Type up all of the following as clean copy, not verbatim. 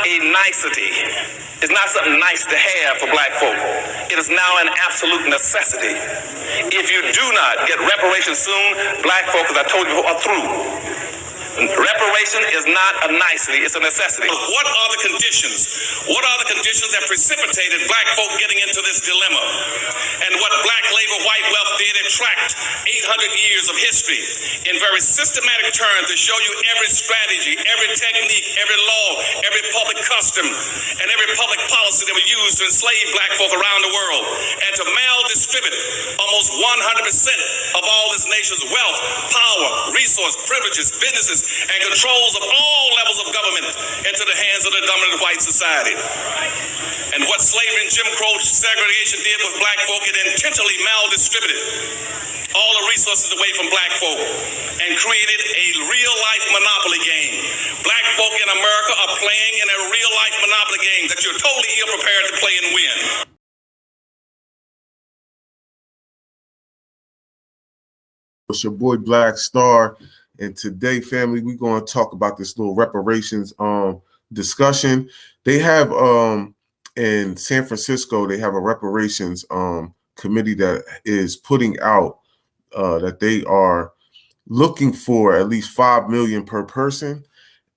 a nicety. It's not something nice to have for black folk. It is now an absolute necessity. If you do not get reparations soon, black folk, as I told you before, are through. Reparation is not a nicety, it's a necessity. What are the conditions? What are the conditions that precipitated black folk getting into this dilemma? And what black labor, white wealth did, it tracked 800 years of history in very systematic terms to show you every strategy, every technique, every law, every public custom, and every public policy that was used to enslave black folk around the world and to maldistribute almost 100% of all this nation's wealth, power, resource, privileges, businesses, and controls of all levels of government into the hands of the dominant white society. And what slavery and Jim Crow segregation did with black folk, it intentionally maldistributed all the resources away from black folk and created a real-life monopoly game. Black folk in America are playing in a real-life monopoly game that you're totally ill-prepared to play and win. It's your boy Black Star. And today, family, we're going to talk about this little reparations discussion. They have in San Francisco, they have a reparations committee that is putting out that they are looking for at least $5 million per person.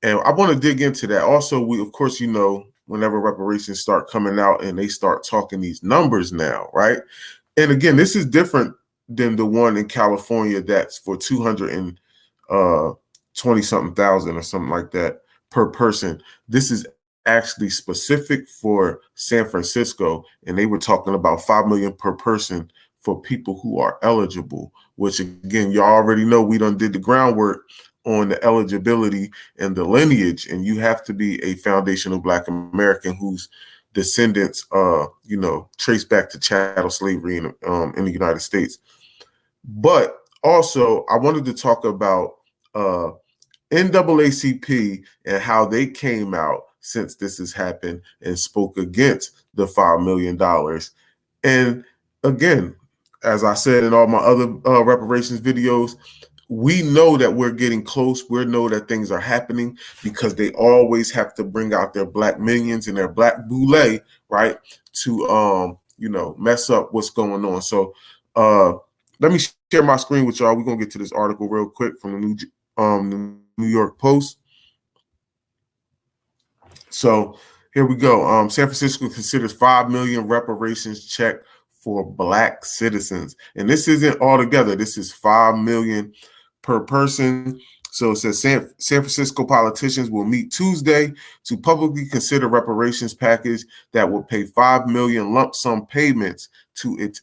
And I want to dig into that. Also, we, of course, you know, whenever reparations start coming out and they start talking these numbers now, right? And again, this is different than the one in California that's for 220-something thousand or something like that per person. This is actually specific for San Francisco, and they were talking about $5 million per person for people who are eligible, which again, y'all already know we done did the groundwork on the eligibility and the lineage, and you have to be a foundational Black American whose descendants, you know, trace back to chattel slavery in the United States. But also, I wanted to talk about NAACP and how they came out since this has happened and spoke against the $5 million. And again, as I said in all my other reparations videos, we know that we're getting close. We know that things are happening because they always have to bring out their black minions and their black boule, right, to you know, mess up what's going on. So let me share my screen with y'all. We're gonna get to this article real quick from the New York Post. So here we go. San Francisco considers $5 million reparations check for Black citizens, and this isn't all together. This is $5 million per person. So it says San Francisco politicians will meet Tuesday to publicly consider reparations package that will pay $5 million lump sum payments to its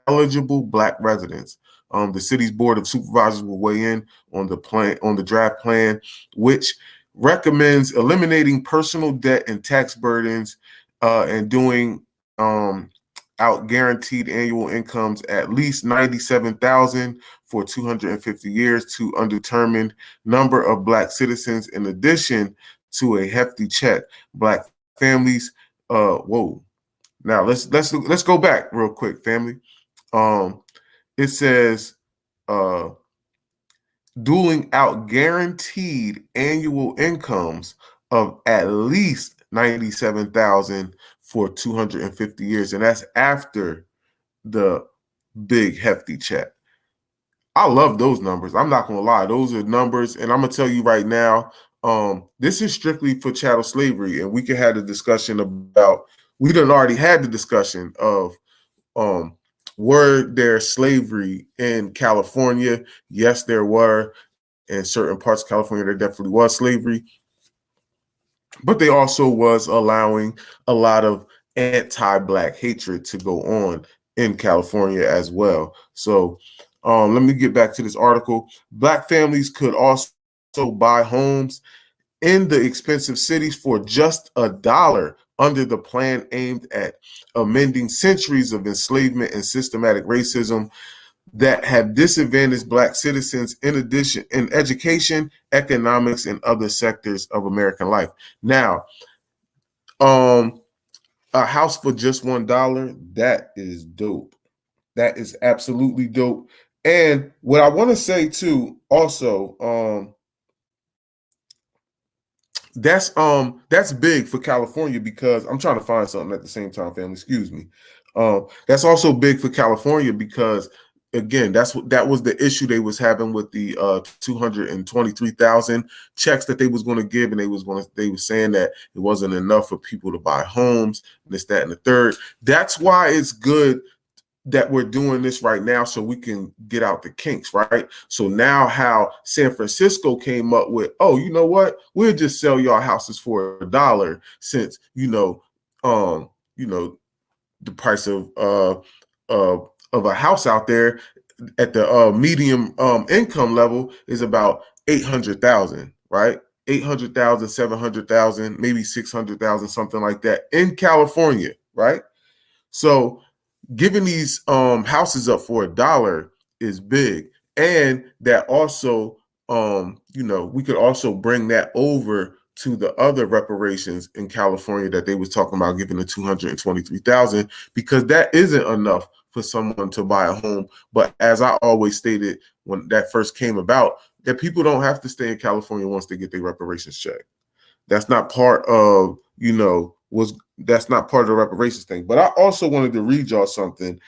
eligible Black residents. The city's board of supervisors will weigh in on the draft plan, which recommends eliminating personal debt and tax burdens and doing out guaranteed annual incomes at least $97,000 for 250 years to undetermined number of Black citizens, in addition to a hefty check. Black families, whoa. Now let's go back real quick, family. It says doling out guaranteed annual incomes of at least $97,000 for 250 years, and that's after the big hefty check. I love those numbers. I'm not gonna lie, those are numbers, and I'm gonna tell you right now, this is strictly for chattel slavery, and we can have a discussion about. We done already had the discussion of were there slavery in California? Yes, there were. In certain parts of California, there definitely was slavery. But they also was allowing a lot of anti-Black hatred to go on in California as well. So let me get back to this article. Black families could also buy homes in the expensive cities for just $1 under the plan aimed at amending centuries of enslavement and systematic racism that have disadvantaged Black citizens in addition in education, economics, and other sectors of American life. Now, a house for just $1, that is dope. That is absolutely dope. And what I want to say too, also, That's big for California because I'm trying to find something at the same time, family. Excuse me. That's also big for California because again, that was the issue they was having with the 223,000 checks that they was going to give, and they were saying that it wasn't enough for people to buy homes, and this, that, and the third. That's why it's good that we're doing this right now so we can get out the kinks, right? So now how San Francisco came up with, oh, you know what? We'll just sell y'all houses for $1 since, the price of a house out there at the medium income level is about 800,000, right? 800,000, 700,000, maybe 600,000, something like that in California, right? So giving these houses up for $1 is big, and that also we could also bring that over to the other reparations in California that they was talking about giving the 223,000, because that isn't enough for someone to buy a home. But as I always stated when that first came about, that people don't have to stay in California once they get their reparations check. That's not part of, that's not part of the reparations thing. But I also wanted to read y'all something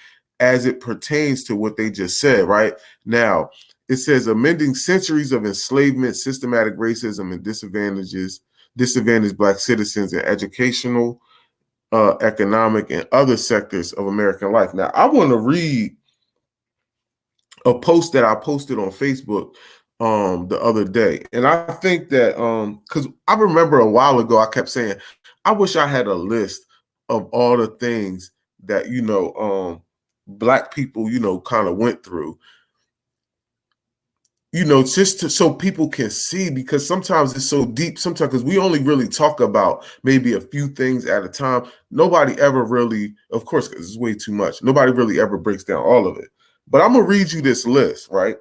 as it pertains to what they just said, right? Now, it says amending centuries of enslavement, systematic racism, and disadvantaged Black citizens in educational, economic, and other sectors of American life. Now, I want to read a post that I posted on Facebook the other day. And I think that because I remember a while ago I kept saying, I wish I had a list of all the things that Black people kind of went through, so people can see, because sometimes it's so deep, sometimes because we only really talk about maybe a few things at a time. Nobody ever really, of course, because it's way too much, nobody really ever breaks down all of it. But I'm gonna read you this list, right?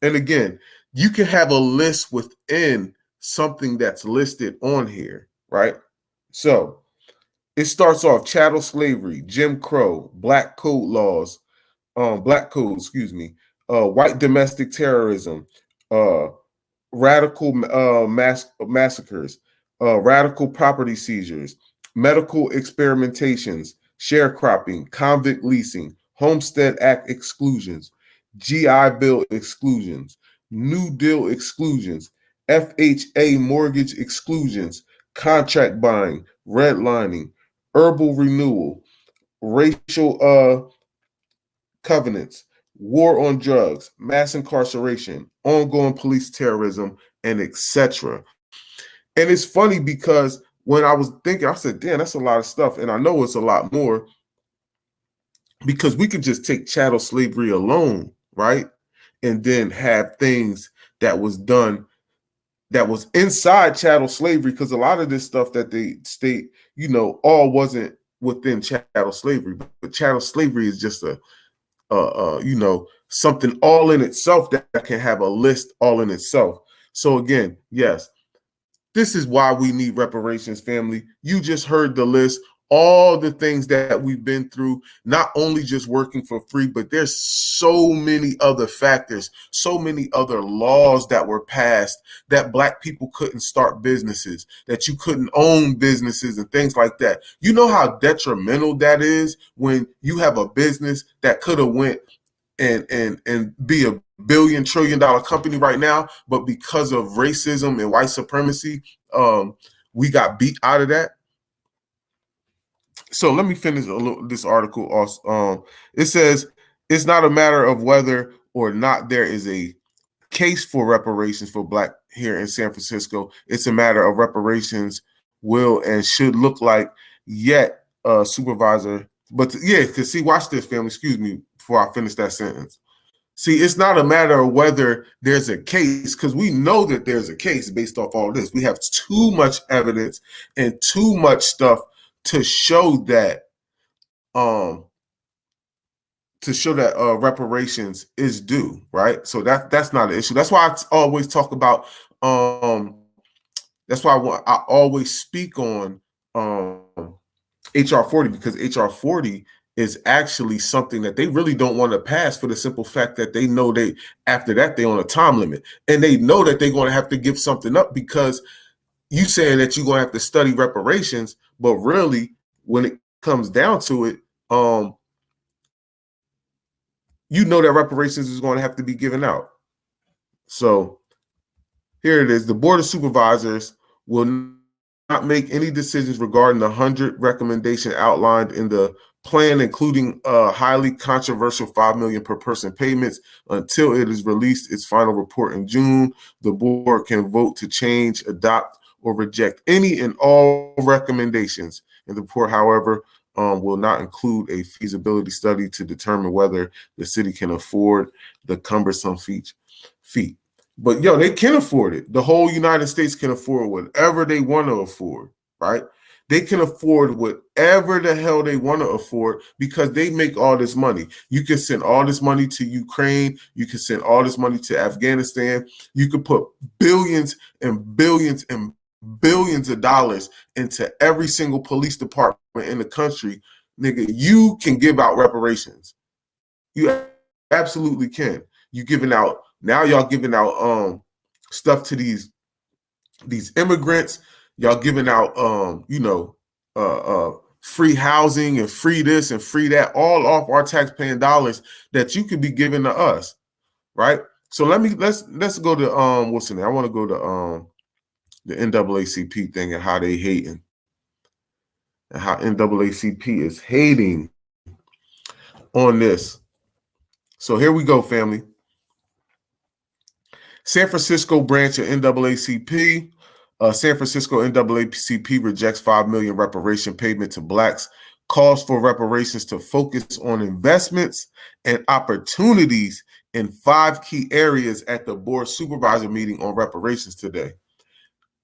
And again, you can have a list within something that's listed on here, right? So it starts off chattel slavery, Jim Crow, black code laws, black code, white domestic terrorism, uh, radical massacres, radical property seizures, medical experimentations, sharecropping, convict leasing, Homestead Act exclusions, GI Bill exclusions, New Deal exclusions, FHA mortgage exclusions, contract buying, redlining, herbal renewal, racial covenants, war on drugs, mass incarceration, ongoing police terrorism, and etc. And it's funny because when I was thinking, I said, damn, that's a lot of stuff. And I know it's a lot more, because we could just take chattel slavery alone, right? And then have things that was done that was inside chattel slavery, because a lot of this stuff that they state, all wasn't within chattel slavery. But chattel slavery is just something all in itself that can have a list all in itself. So again, yes, this is why we need reparations, family. You just heard the list, all the things that we've been through, not only just working for free, but there's so many other factors, so many other laws that were passed that Black people couldn't start businesses, that you couldn't own businesses and things like that. You know how detrimental that is when you have a business that could have went and be a billion trillion dollar company right now, but because of racism and white supremacy, we got beat out of that. So let me finish this article. Also, it says it's not a matter of whether or not there is a case for reparations for Black here in San Francisco. It's a matter of reparations will and should look like. Yet, supervisor, but yeah, because see, watch this, family. Excuse me before I finish that sentence. See, it's not a matter of whether there's a case, because we know that there's a case based off all this. We have too much evidence and too much stuff to show that reparations is due, right? So that's not an issue. That's why I always talk about that's why I always speak on HR 40, because HR 40 is actually something that they really don't want to pass, for the simple fact that they know after that they're on a time limit, and they know that they're going to have to give something up, because you saying that you're gonna have to study reparations, but really, when it comes down to it, you know that reparations is going to have to be given out. So here it is. The Board of Supervisors will not make any decisions regarding the 100 recommendation outlined in the plan, including highly controversial $5 million per person payments, until it is released its final report in June. The board can vote to change, adopt, or reject any and all recommendations. And the report, however, will not include a feasibility study to determine whether the city can afford the cumbersome fee. But yo, they can afford it. The whole United States can afford whatever they want to afford, right? They can afford whatever the hell they want to afford because they make all this money. You can send all this money to Ukraine. You can send all this money to Afghanistan. You can put billions and billions and billions of dollars into every single police department in the country. Nigga, you can give out reparations. You absolutely can. You giving out, now y'all giving out stuff to these immigrants. Y'all giving out free housing and free this and free that, all off our taxpaying dollars that you could be giving to us, right? So let's go to what's the name? I want to go to the NAACP thing and how they hating and how NAACP is hating on this. So here we go, family. San Francisco branch of NAACP. San Francisco NAACP rejects $5 million reparation payment to Blacks, calls for reparations to focus on investments and opportunities in 5 key areas at the board supervisor meeting on reparations today.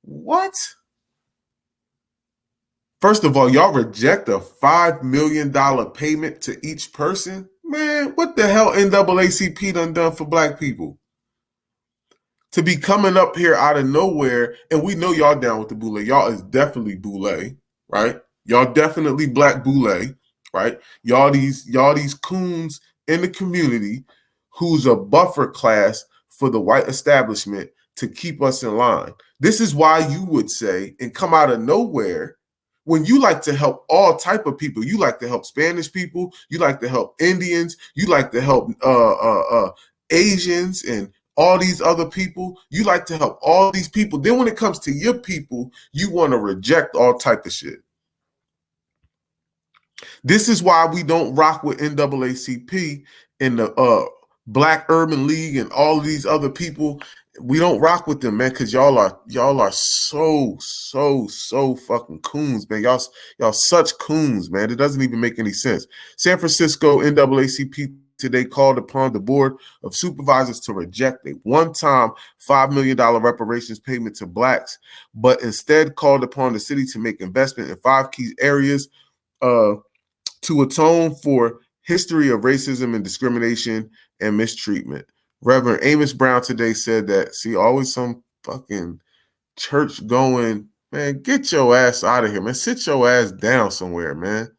What? First of all, y'all reject a $5 million payment to each person? Man, what the hell NAACP done for Black people? To be coming up here out of nowhere, and we know y'all down with the boule. Y'all is definitely boule, right? Y'all definitely Black boule, right? Y'all these coons in the community who's a buffer class for the white establishment to keep us in line. This is why you would say and come out of nowhere when you like to help all type of people. You like to help Spanish people. You like to help Indians. You like to help Asians and all these other people. You like to help all these people. Then when it comes to your people, you want to reject all type of shit. This is why we don't rock with NAACP and the Black Urban League and all of these other people. We don't rock with them, man, because y'all are so fucking coons, man. Y'all such coons, man. It doesn't even make any sense. San Francisco NAACP today called upon the Board of Supervisors to reject a one-time $5 million reparations payment to Blacks, but instead called upon the city to make investment in 5 key areas to atone for history of racism and discrimination and mistreatment. Reverend Amos Brown today said that, see, always some fucking church going, man, get your ass out of here, man. Sit your ass down somewhere, man.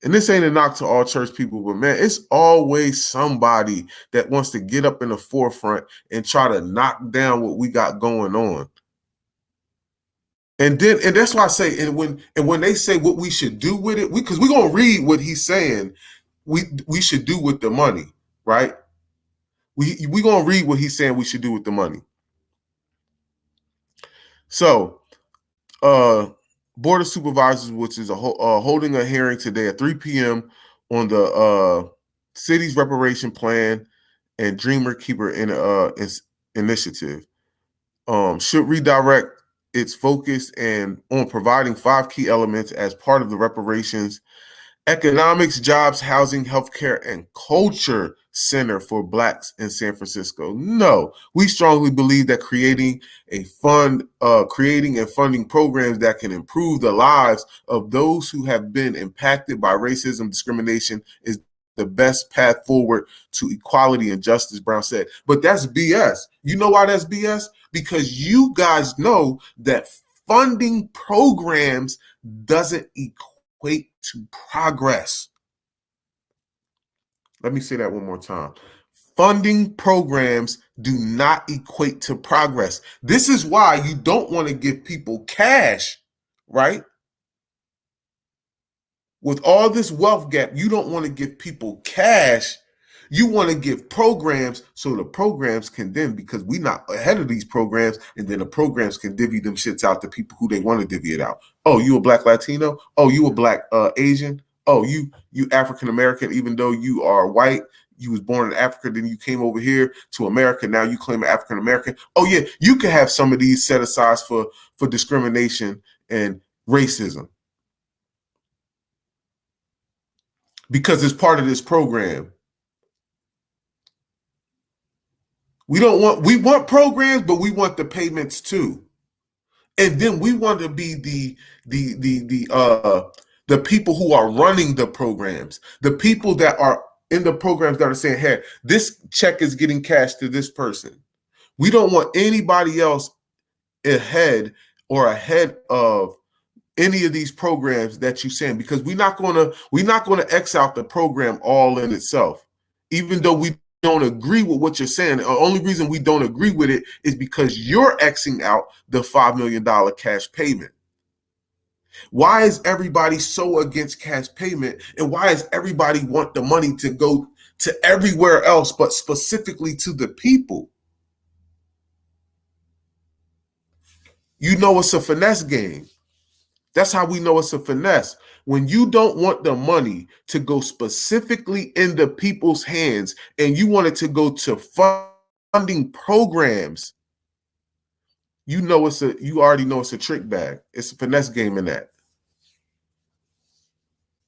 And this ain't a knock to all church people, but man, it's always somebody that wants to get up in the forefront and try to knock down what we got going on. And that's why I say, and when they say what we should do with it, because we're gonna read what he's saying we should do with the money, right? We're gonna read what he's saying we should do with the money. So Board of Supervisors, which is holding a hearing today at 3 p.m. on the city's reparation plan and Dreamer Keeper initiative, should redirect its focus and on providing 5 key elements as part of the reparations: economics, jobs, housing, healthcare, and culture center for Blacks in San Francisco. No, we strongly believe that creating and funding programs that can improve the lives of those who have been impacted by racism, discrimination is the best path forward to equality and justice, Brown said. But that's BS. You know why that's BS? Because you guys know that funding programs doesn't equate to progress. Let me say that one more time. Funding programs do not equate to progress. This is why you don't want to give people cash, right? With all this wealth gap, you don't want to give people cash. You want to give programs so the programs can then, because we're not ahead of these programs, and then the programs can divvy them shits out to people who they want to divvy it out. Oh, you a black Latino? Oh, you a black Asian? Oh, you African American, even though you are white. You was born in Africa, then you came over here to America. Now you claim African American. Oh yeah, you can have some of these set aside for discrimination and racism, because it's part of this program. We want programs, but we want the payments too. And then we want to be the people who are running the programs, the people that are in the programs that are saying, hey, this check is getting cashed to this person. We don't want anybody else ahead of any of these programs that you're saying, because we're not gonna X out the program all in itself, even though we don't agree with what you're saying. The only reason we don't agree with it is because you're Xing out the $5 million cash payment. Why is everybody so against cash payment, and why does everybody want the money to go to everywhere else but specifically to the people? You know it's a finesse game. That's how we know it's a finesse. When you don't want the money to go specifically in the people's hands and you want it to go to funding programs, you already know it's a trick bag. It's a finesse game in that.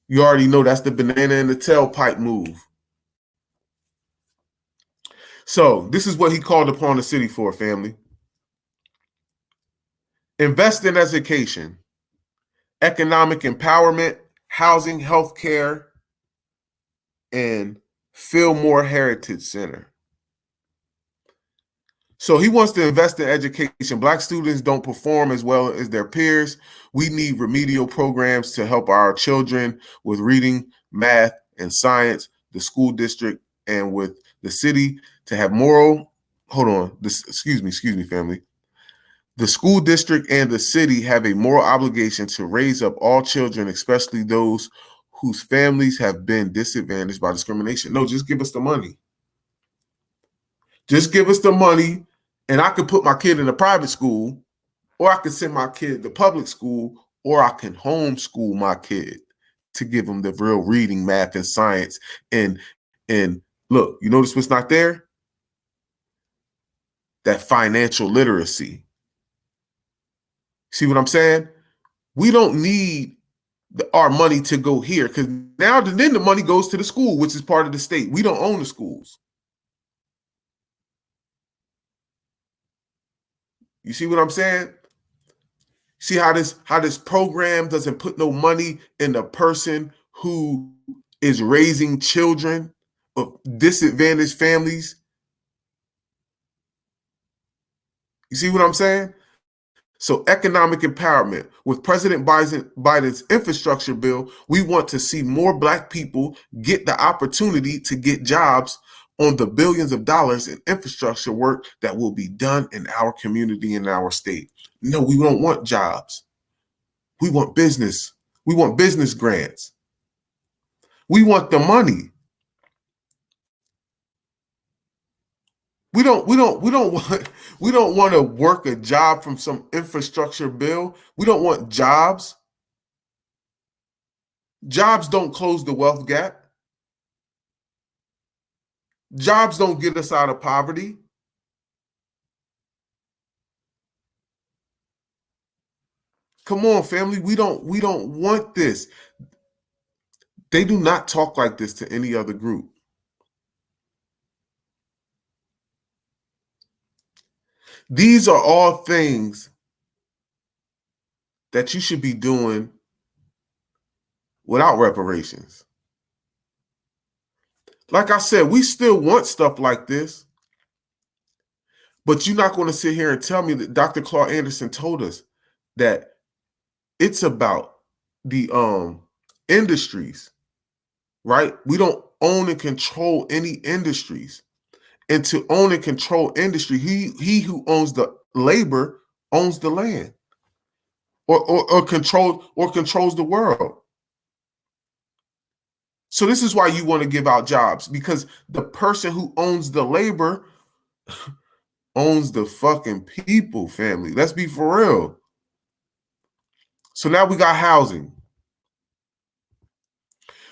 You already know that's the banana in the tailpipe move. So this is what he called upon the city for, family. Invest in education, economic empowerment, housing, healthcare, and Fillmore Heritage Center. So he wants to invest in education. Black students don't perform as well as their peers. We need remedial programs to help our children with reading, math, and science. The school district and with the city to have excuse me, family. The school district and the city have a moral obligation to raise up all children, especially those whose families have been disadvantaged by discrimination. No, just give us the money. Just give us the money, and I could put my kid in a private school, or I could send my kid to public school, or I can homeschool my kid to give them the real reading, math, and science. And look, you notice what's not there? That financial literacy. See what I'm saying? We don't need our money to go here, because now then the money goes to the school, which is part of the state. We don't own the schools. You see what I'm saying? See how this program doesn't put no money in the person who is raising children of disadvantaged families? You see what I'm saying? So economic empowerment. With President Biden's infrastructure bill, we want to see more Black people get the opportunity to get jobs on the billions of dollars in infrastructure work that will be done in our community, in our state. No, we don't want jobs. We want business. We want business grants. We want the money. We don't want to work a job from some infrastructure bill. We don't want jobs. Jobs don't close the wealth gap. Jobs don't get us out of poverty. Come on, family. We don't want this. They do not talk like this to any other group. These are all things that you should be doing without reparations. Like I said, we still want stuff like this, but you're not going to sit here and tell me that Dr. Claude Anderson told us that it's about the industries, right? We don't own and control any industries. And to own and control industry, he who owns the labor owns the land, or controls the world. So this is why you want to give out jobs, because the person who owns the labor owns the fucking people, family. Let's be for real. So now we got housing.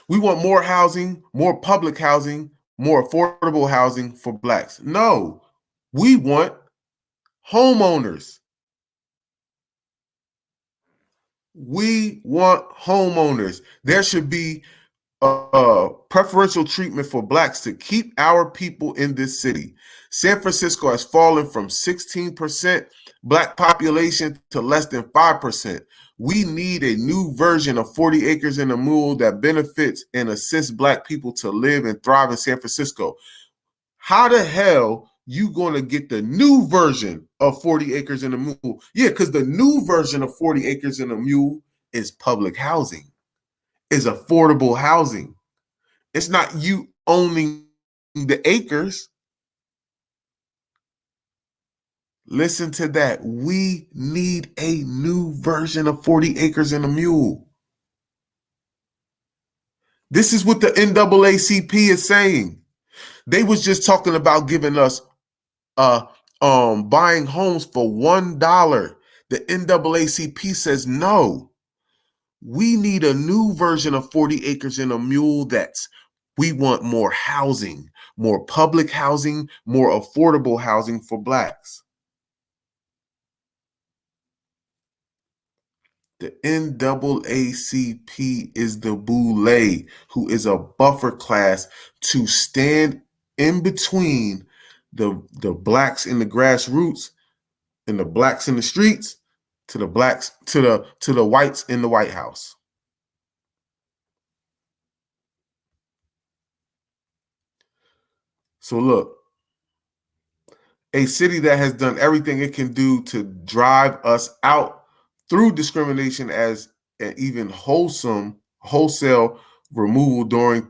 We want more housing, more public housing, more affordable housing for blacks. No, we want homeowners. We want homeowners. There should be preferential treatment for blacks to keep our people in this city. San Francisco has fallen from 16% black population to less than 5%. We need a new version of 40 acres and a mule that benefits and assists black people to live and thrive in San Francisco. How the hell you going to get the new version of 40 acres and a mule? Yeah, because the new version of 40 acres and a mule is public housing, is affordable housing. It's not you owning the acres. Listen to that. We need a new version of 40 acres and a mule. This is what the NAACP is saying. They was just talking about giving us buying homes for $1. The NAACP says no. We need a new version of 40 acres and a mule. We want more housing, more public housing, more affordable housing for blacks. The NAACP is the boule, who is a buffer class to stand in between the blacks in the grassroots and the blacks in the streets to the blacks to the whites in the White House. So look, a city that has done everything it can do to drive us out through discrimination as an even wholesale removal during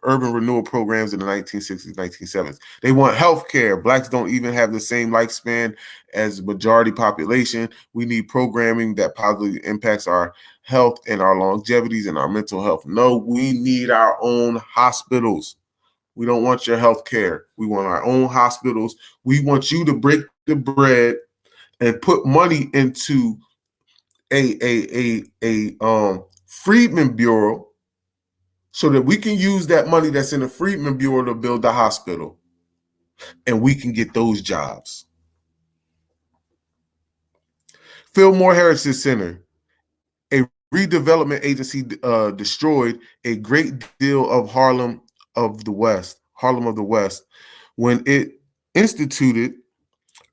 urban renewal programs in the 1960s, 1970s. They want health care. Blacks don't even have the same lifespan as the majority population. We need programming that positively impacts our health and our longevities and our mental health. No, we need our own hospitals. We don't want your health care. We want our own hospitals. We want you to break the bread and put money into a Freedmen Bureau so that we can use that money that's in the Freedmen Bureau to build the hospital, and we can get those jobs. Fillmore Heritage Center, a redevelopment agency, destroyed a great deal of Harlem of the West, when it instituted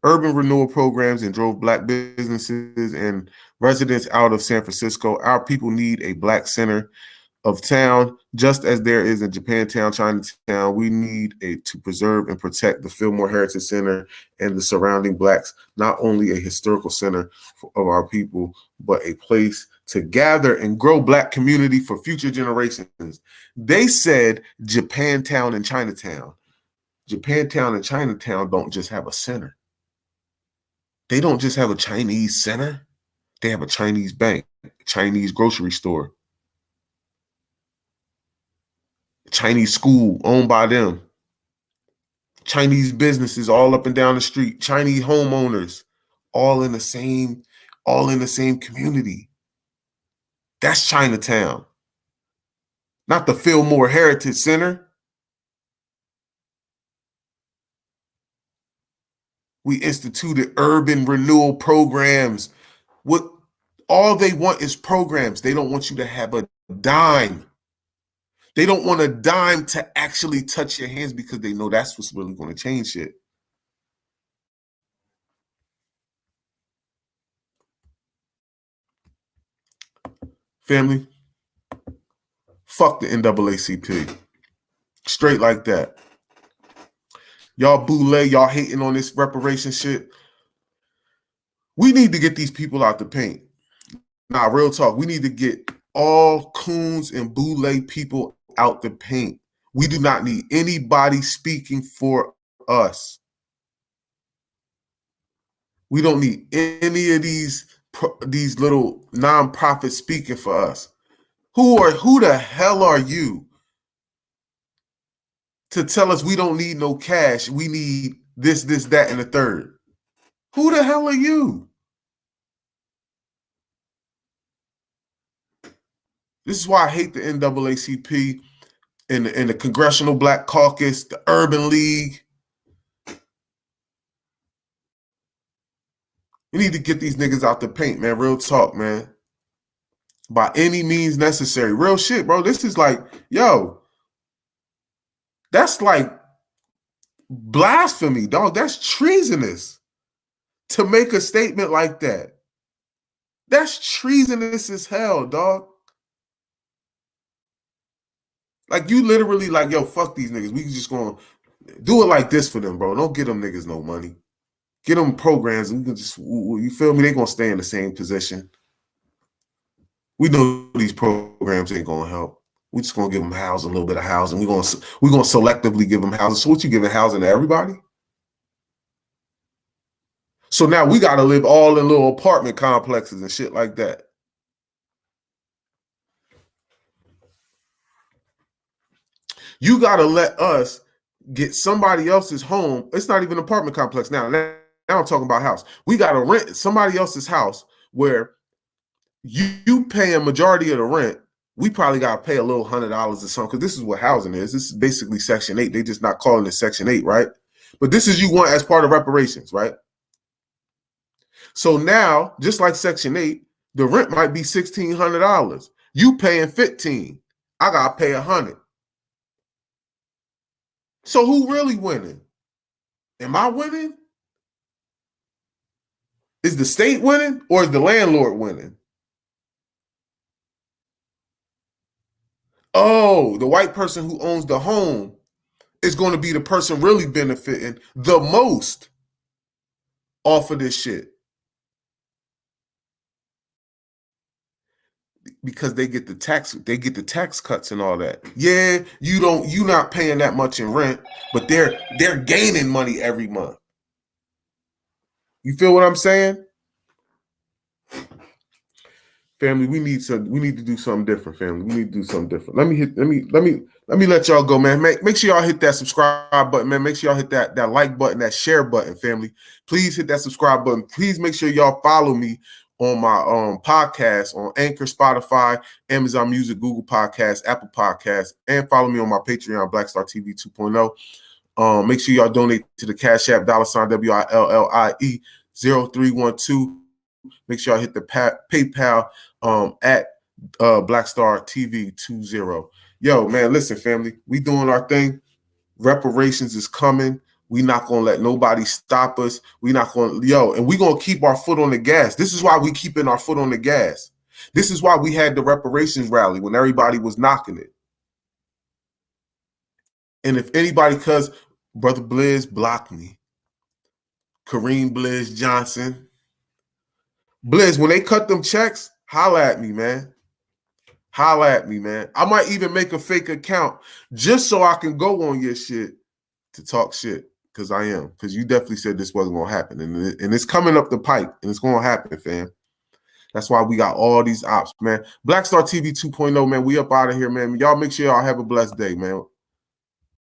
urban renewal programs and drove black businesses and residents out of San Francisco. Our people need a black center of town, just as there is in Japantown, Chinatown. We need to preserve and protect the Fillmore Heritage Center and the surrounding blacks, not only a historical center of our people, but a place to gather and grow black community for future generations. They said Japantown and Chinatown. Japantown and Chinatown don't just have a center. They don't just have a Chinese center. They have a Chinese bank, a Chinese grocery store, Chinese school owned by them, Chinese businesses all up and down the street, Chinese homeowners, all in the same community. That's Chinatown, not the Fillmore Heritage Center. We instituted urban renewal programs. What all they want is programs. They don't want you to have a dime. They don't want a dime to actually touch your hands because they know that's what's really going to change shit. Family, fuck the NAACP. Straight like that. Y'all boule, y'all hating on this reparation shit. We need to get these people out the paint. Nah, real talk. We need to get all coons and boule people out the paint. We do not need anybody speaking for us. We don't need any of these little nonprofits speaking for us. Who the hell are you to tell us we don't need no cash? We need this, that, and the third. Who the hell are you? This is why I hate the NAACP and the Congressional Black Caucus, the Urban League. We need to get these niggas out the paint, man. Real talk, man. By any means necessary. Real shit, bro. This is like, yo, that's like blasphemy, dog. That's treasonous to make a statement like that. That's treasonous as hell, dog. Like, you literally like, yo, fuck these niggas. We just gonna do it like this for them, bro. Don't get them niggas no money. Get them programs, and we can just, you feel me? They gonna stay in the same position. We know these programs ain't gonna help. We just gonna give them housing, a little bit of housing. We're gonna selectively give them housing. So what, you giving housing to everybody? So now we gotta live all in little apartment complexes and shit like that. You gotta let us get somebody else's home. It's not even an apartment complex now. Now I'm talking about house. We gotta rent somebody else's house where you pay a majority of the rent. We probably gotta pay a little $100 or something, because this is what housing is. This is basically Section 8. They just not calling it Section 8, right? But this is you want as part of reparations, right? So now, just like Section 8, the rent might be $1,600. You paying $1,500. I gotta pay $100. So who really winning? Am I winning? Is the state winning, or is the landlord winning? Oh, the white person who owns the home is going to be the person really benefiting the most off of this shit, because they get the tax cuts and all that. Yeah, you not paying that much in rent, but they're gaining money every month. You feel what I'm saying? Family, we need to do something different, family. We need to do something different. Let me let y'all go, man. Make sure y'all hit that subscribe button, man. Make sure y'all hit that like button, that share button, family. Please hit that subscribe button. Please make sure y'all follow me on my podcast on Anchor, Spotify, Amazon Music, Google Podcasts, Apple Podcasts, and follow me on my Patreon, Black Star TV 2.0. Make sure y'all donate to the Cash App, $WILLIE 0312. Make sure y'all hit the PayPal at Blackstar TV 20. Yo, man, listen, family, we doing our thing. Reparations is coming. We not gonna let nobody stop us. We not gonna, and we gonna keep our foot on the gas. This is why we keeping our foot on the gas. This is why we had the reparations rally when everybody was knocking it. And if anybody, cause Brother Blizz blocked me, Kareem Blizz Johnson. Blizz, when they cut them checks, holla at me, man. Holla at me, man. I might even make a fake account just so I can go on your shit to talk shit, because I am. Because you definitely said this wasn't going to happen. And it's coming up the pipe, and it's going to happen, fam. That's why we got all these ops, man. Black Star TV 2.0, man. We up out of here, man. Y'all make sure y'all have a blessed day, man.